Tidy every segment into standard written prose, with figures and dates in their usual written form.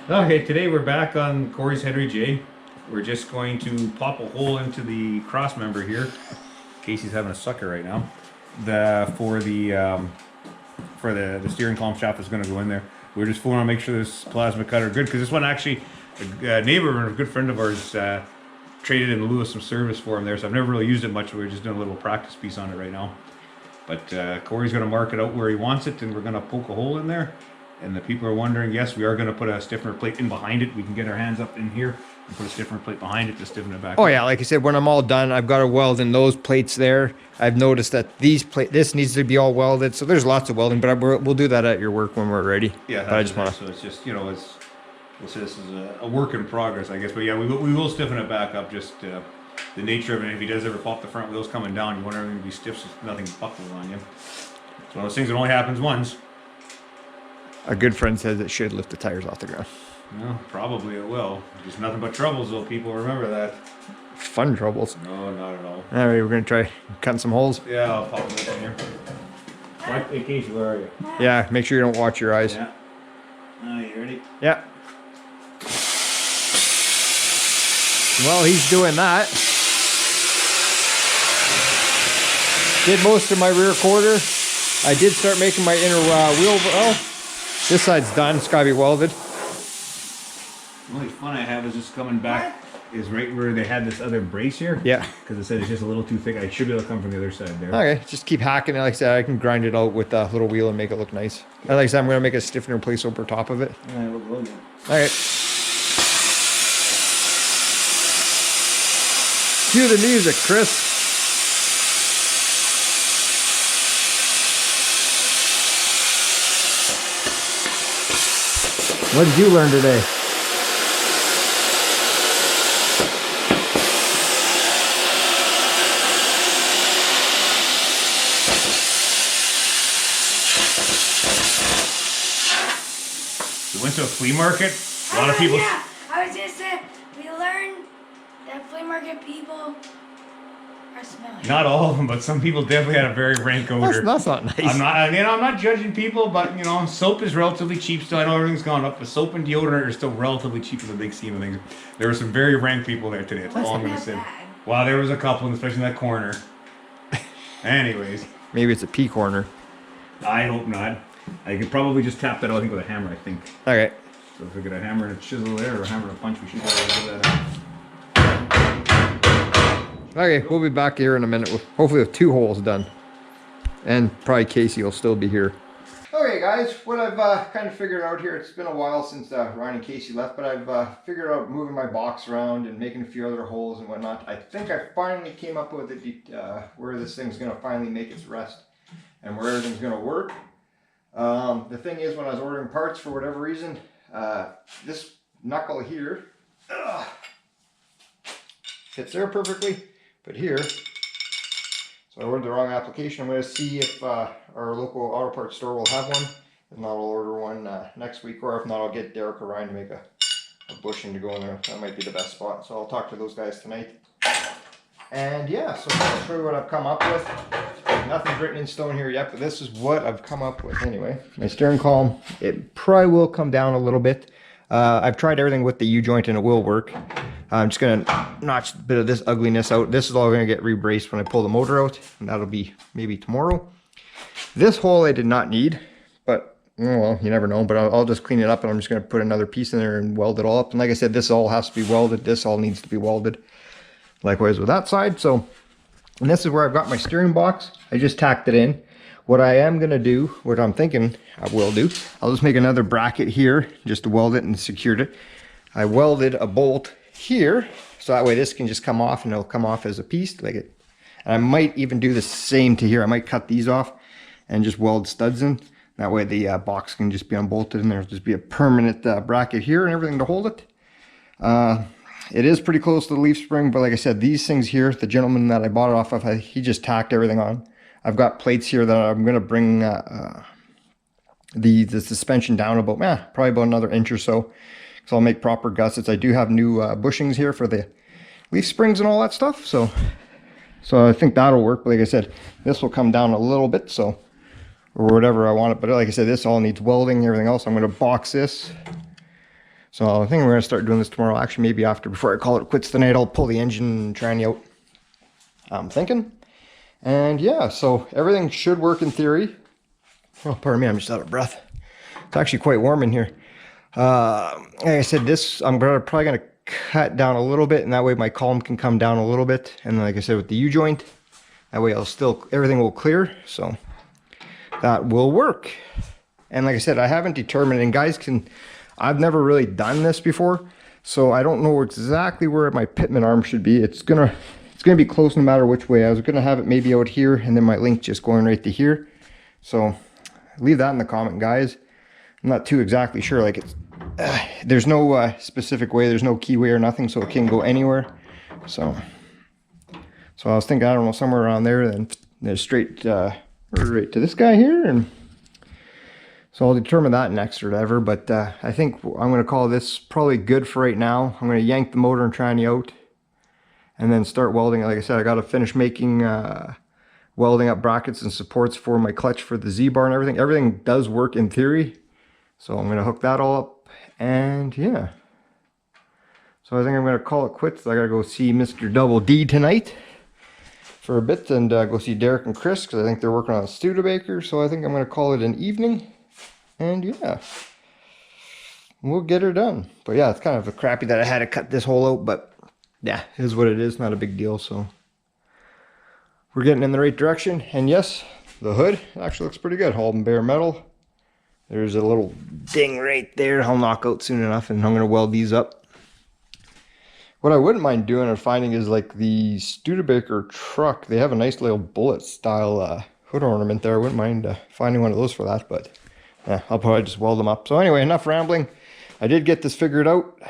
Okay, today we're back on Cory's Henry J. We're just going to pop a hole into the cross member here. Casey's having a sucker right now. For the steering column shaft is going to go in there. We're just fooling to make sure this plasma cutter good because this one actually a neighbor and a good friend of ours traded in lieu of some service for him there. So I've never really used it much. We're just doing a little practice piece on it right now. But Cory's going to mark it out where he wants it, and we're going to poke a hole in there. And the people are wondering, yes, we are going to put a stiffener plate in behind it. We can get our hands up in here and put a stiffener plate behind it to stiffen it back. Oh yeah, like I said, when I'm all done, I've got to weld in those plates there. I've noticed that this needs to be all welded. So there's lots of welding, but we'll do that at your work when we're ready. Yeah, but I just want to. So it's just, we'll say this is a work in progress, I guess. But yeah, we will stiffen it back up. Just the nature of it. If he does ever pop the front wheels coming down, you want everything to be stiff so nothing buckles on you. It's one of those things that only happens once. A good friend says it should lift the tires off the ground. No, probably it will. Just nothing but troubles, though. People remember that. Fun troubles. No, not at all. All right, we're gonna try cutting some holes. Yeah, I'll pop them in here. What? Hey, Casey, where are you? Yeah, make sure you don't watch your eyes. Yeah. You ready? Yeah. Well, he's doing that. Did most of my rear quarter. I did start making my inner wheel. Oh, this side's done. It's gotta be welded. The only fun I have is just coming back is right where they had this other brace here. Yeah. Because it said it's just a little too thick. I should be able to come from the other side there. Okay, just keep hacking it. Like I said, I can grind it out with a little wheel and make it look nice. And like I said, I'm gonna make a stiffener place over top of it. All right, we'll go again. All right. Cue the music, Chris. What did you learn today? We went to a flea market. A lot of people. Yeah, I was just saying, we learned that flea market people are smelly. Not all of them, but some people definitely had a very rank odor. That's not nice. I'm not judging people, but soap is relatively cheap still. I know everything's gone up, but soap and deodorant are still relatively cheap in the big scheme of things. There were some very rank people there today. That's all I'm gonna say. Bad. Wow, there was a couple, especially in that corner. Anyways, Maybe it's a pea corner. I hope not. I could probably just tap that out, I think, with a hammer, I think. Okay. So if we get a hammer and a chisel there, or a hammer and a punch, we should be able to get that out. Okay, we'll be back here in a minute with hopefully with 2 holes done. And probably Casey will still be here. Okay guys, what I've kind of figured out here, it's been a while since Ryan and Casey left, but I've figured out moving my box around and making a few other holes and whatnot. I think I finally came up with where this thing's going to finally make its rest and where everything's going to work. The thing is, when I was ordering parts, for whatever reason, this knuckle here fits there perfectly, but here, so I ordered the wrong application. I'm going to see if our local auto parts store will have one. If not, I'll order one next week, or if not, I'll get Derek or Ryan to make a bushing to go in there. That might be the best spot, so I'll talk to those guys tonight. And yeah, so I'll show you what I've come up with. Nothing's written in stone here yet, but this is what I've come up with anyway. My steering column, it probably will come down a little bit. I've tried everything with the U-joint and it will work. I'm just going to notch a bit of this ugliness out. This is all going to get rebraced when I pull the motor out, and that'll be maybe tomorrow. This hole I did not need, but well, you never know. But I'll just clean it up, and I'm just going to put another piece in there and weld it all up. And like I said, this all has to be welded. This all needs to be welded. Likewise with that side. So, and this is where I've got my steering box. I just tacked it in. What I am going to do, what I'm thinking I will do, I'll just make another bracket here just to weld it and secured it. I welded a bolt here, so that way this can just come off and it'll come off as a piece like it. And I might even do the same to here. I might cut these off and just weld studs in. That way the box can just be unbolted and there'll just be a permanent bracket here and everything to hold it. It is pretty close to the leaf spring, but like I said, these things here, the gentleman that I bought it off of, he just tacked everything on. I've got plates here that I'm going to bring the suspension down about, probably about another inch or so. So I'll make proper gussets. I do have new bushings here for the leaf springs and all that stuff. So I think that'll work. But like I said, this will come down a little bit, so, or whatever I want it. But like I said, this all needs welding, everything else. I'm going to box this So I think we're gonna start doing this tomorrow. Actually, maybe before I call it quits tonight, I'll pull the engine and tranny out. I'm thinking. And yeah, so everything should work in theory. Oh, pardon me, I'm just out of breath. It's actually quite warm in here. Like I said, this I'm probably gonna cut down a little bit, and that way my column can come down a little bit. And like I said, with the U-joint, that way everything will clear. So that will work. And like I said, I haven't determined, and guys I've never really done this before, so I don't know exactly where my pitman arm should be. It's gonna be close no matter which way. I was gonna have it maybe out here, and then my link just going right to here. So leave that in the comment, guys. I'm not too exactly sure. Like there's no specific way. There's no keyway or nothing, so it can go anywhere. So I was thinking, I don't know, somewhere around there. Then there's straight right to this guy here, and so I'll determine that next or whatever. But I think I'm going to call this probably good for right now. I'm going to yank the motor and tranny out, and then start welding. Like I said, I got to finish making welding up brackets and supports for my clutch for the Z-bar and everything. Everything does work in theory. So I'm going to hook that all up, and yeah. So I think I'm going to call it quits. I got to go see Mr. Double D tonight for a bit, and go see Derek and Chris, because I think they're working on a Studebaker. So I think I'm going to call it an evening, and yeah, we'll get her done. But yeah, it's kind of crappy that I had to cut this hole out, but yeah, it is what it is. Not a big deal. So we're getting in the right direction. And yes, the hood actually looks pretty good. All in bare metal. There's a little ding right there. I'll knock out soon enough, and I'm going to weld these up. What I wouldn't mind doing or finding is like the Studebaker truck. They have a nice little bullet style hood ornament there. I wouldn't mind finding one of those for that, but yeah, I'll probably just weld them up. So anyway, enough rambling. I did get this figured out.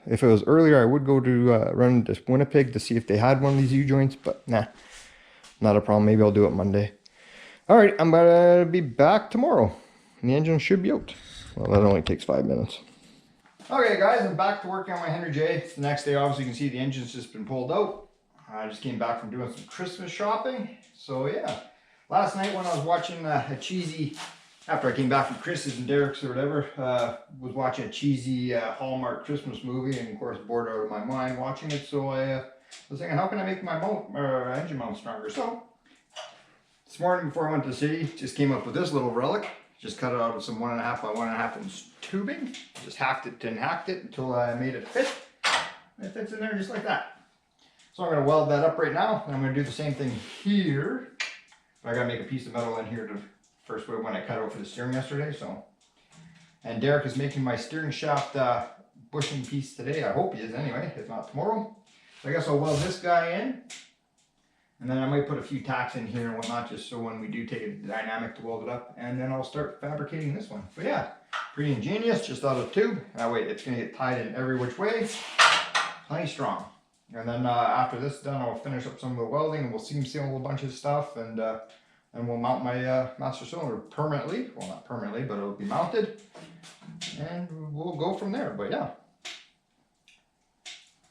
If it was earlier, I would go to run to Winnipeg to see if they had one of these U-joints, but nah, not a problem. Maybe I'll do it Monday. All right, I'm going to be back tomorrow. And the engine should be out. Well, that only takes 5 minutes. Okay guys, I'm back to working on my Henry J. It's the next day. Obviously you can see the engine's just been pulled out. I just came back from doing some Christmas shopping. So yeah, last night when I was watching after I came back from Chris's and Derek's or whatever, was watching a cheesy Hallmark Christmas movie, and of course bored out of my mind watching it. So I was thinking, how can I make my engine mount stronger? So this morning before I went to the city, just came up with this little relic. Just cut it out of some 1.5 by 1.5 inch tubing. Just hacked it and hacked it until I made it fit. It fits in there just like that. So I'm going to weld that up right now. And I'm going to do the same thing here. But I got to make a piece of metal in here to first when I cut out for the steering yesterday. So, and Derek is making my steering shaft bushing piece today. I hope he is anyway, if not tomorrow. So I guess I'll weld this guy in. And then I might put a few tacks in here and whatnot, just so when we do take a dynamic to weld it up. And then I'll start fabricating this one. But yeah, pretty ingenious, just out of the tube. That way it's going to get tied in every which way. Plenty strong. And then after this is done, I'll finish up some of the welding, and we'll seam seal a bunch of stuff. And we'll mount my master cylinder permanently. Well, not permanently, but it'll be mounted. And we'll go from there. But yeah.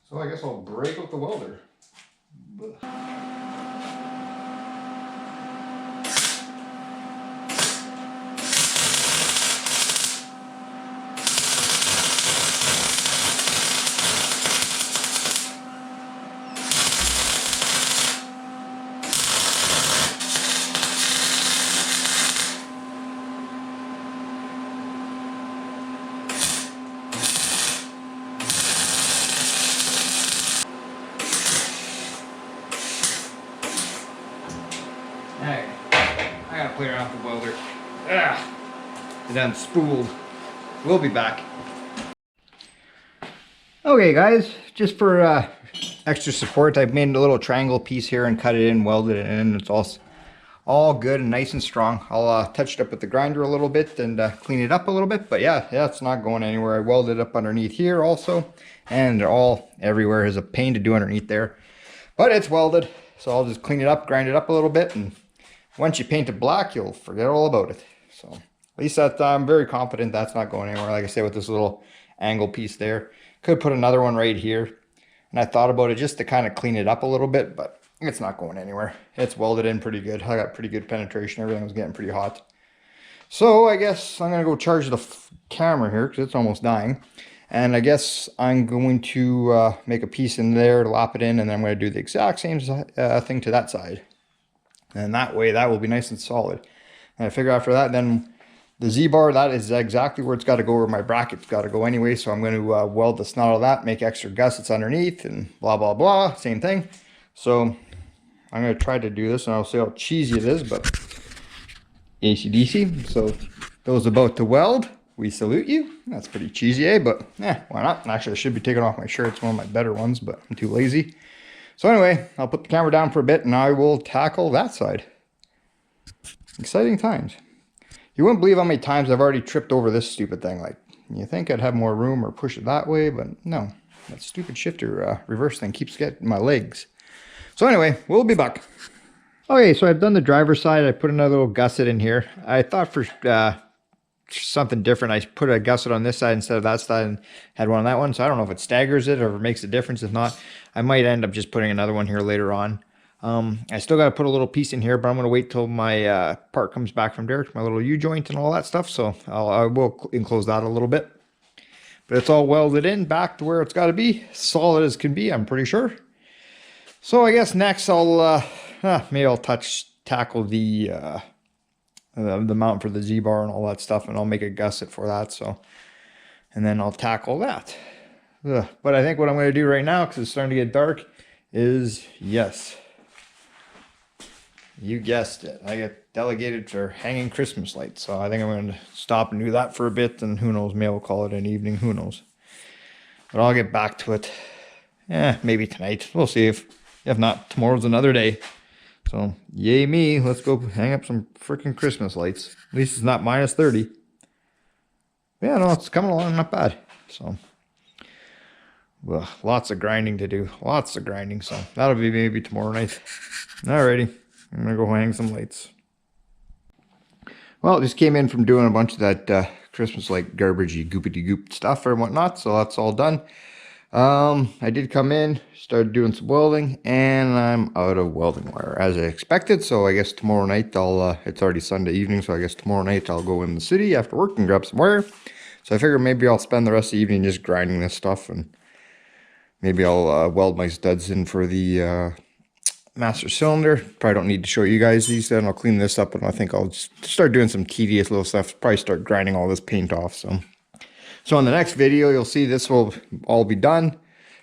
So I guess I'll break out the welder. I gotta play around with the welder. It unspooled. We'll be back. Okay guys, just for extra support, I've made a little triangle piece here and cut it in, welded it in. It's all good and nice and strong. I'll touch it up with the grinder a little bit and clean it up a little bit. But yeah, it's not going anywhere. I welded it up underneath here also, and everywhere is a pain to do underneath there. But it's welded, so I'll just clean it up, grind it up a little bit, and once you paint it black, you'll forget all about it. So at least I'm very confident that's not going anywhere. Like I said, with this little angle piece there, could put another one right here. And I thought about it just to kind of clean it up a little bit, but it's not going anywhere. It's welded in pretty good. I got pretty good penetration. Everything was getting pretty hot. So I guess I'm gonna go charge the camera here because it's almost dying. And I guess I'm going to make a piece in there to lap it in, and then I'm going to do the exact same thing to that side. And that way, that will be nice and solid. And I figure after that, then the Z-bar, that is exactly where it's got to go, where my bracket's got to go anyway. So I'm going to weld the snot of that, make extra gussets underneath, and blah, blah, blah. Same thing. So I'm going to try to do this, and I'll see how cheesy it is, but AC/DC. So those about to weld, we salute you. That's pretty cheesy, eh? But yeah, why not? Actually, I should be taking off my shirt. It's one of my better ones, but I'm too lazy. So anyway, I'll put the camera down for a bit, and I will tackle that side. Exciting times. You wouldn't believe how many times I've already tripped over this stupid thing. Like, you think I'd have more room or push it that way, but no. That stupid shifter reverse thing keeps getting my legs. So anyway, we'll be back. Okay, so I've done the driver's side. I put another little gusset in here. I thought for something different, I put a gusset on this side instead of that side and had one on that one. So I don't know if it staggers it or if it makes a difference. If not, I might end up just putting another one here later on. I still got to put a little piece in here, but I'm going to wait till my part comes back from Derek, my little U-joint and all that stuff. So I will enclose that a little bit. But it's all welded in back to where it's got to be. Solid as can be, I'm pretty sure. So I guess next I'll maybe I'll tackle the mount for the Z-bar and all that stuff, and I'll make a gusset for that. So, and then I'll tackle that. But I think what I'm going to do right now, because it's starting to get dark, is yes. You guessed it. I get delegated for hanging Christmas lights. So I think I'm going to stop and do that for a bit. And who knows, maybe I'll call it an evening. Who knows? But I'll get back to it. Maybe tonight. We'll see. If not, tomorrow's another day. So yay me. Let's go hang up some freaking Christmas lights. At least it's not minus 30. Yeah, no, it's coming along not bad. So well, lots of grinding to do. Lots of grinding. So that'll be maybe tomorrow night. Alrighty. I'm going to go hang some lights. Well, just came in from doing a bunch of that Christmas light garbagey goopity goop stuff or whatnot. So that's all done. I did come in, started doing some welding, and I'm out of welding wire as I expected. So I guess tomorrow night it's already Sunday evening. So I guess tomorrow night I'll go in the city after work and grab some wire. So I figure maybe I'll spend the rest of the evening just grinding this stuff, and maybe I'll weld my studs in for the master cylinder. Probably don't need to show you guys these then. I'll clean this up, and I think I'll just start doing some tedious little stuff. Probably start grinding all this paint off. So in the next video, you'll see this will all be done.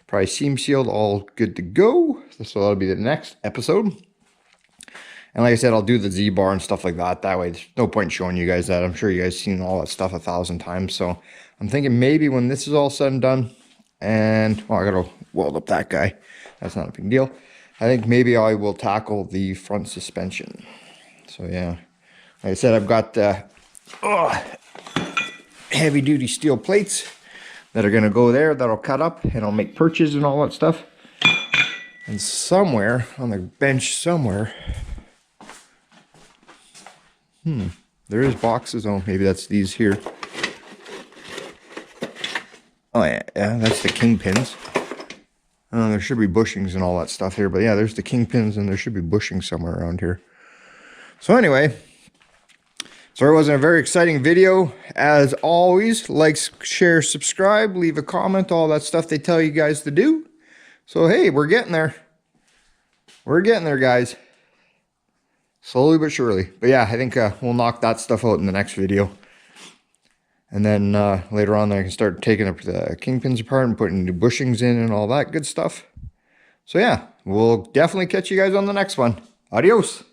Probably seam sealed, all good to go. So that'll be the next episode. And like I said, I'll do the Z-bar and stuff like that. That way, there's no point showing you guys that. I'm sure you guys seen all that stuff 1,000 times. So I'm thinking maybe when this is all said and done, and well, I gotta weld up that guy. That's not a big deal. I think maybe I will tackle the front suspension. So yeah, like I said, I've got heavy duty steel plates that are going to go there, that'll cut up, and I'll make perches and all that stuff. And somewhere on the bench somewhere, there is boxes. Oh, maybe that's these here. Oh yeah, that's the kingpins. There should be bushings and all that stuff here, but yeah, there's the kingpins, and there should be bushings somewhere around here. So anyway, so it was a very exciting video. As always, like, share, subscribe, leave a comment, all that stuff they tell you guys to do. So hey, we're getting there. We're getting there, guys. Slowly but surely. But yeah, I think we'll knock that stuff out in the next video. And then later on, I can start taking up the kingpins apart and putting new bushings in and all that good stuff. So yeah, we'll definitely catch you guys on the next one. Adios.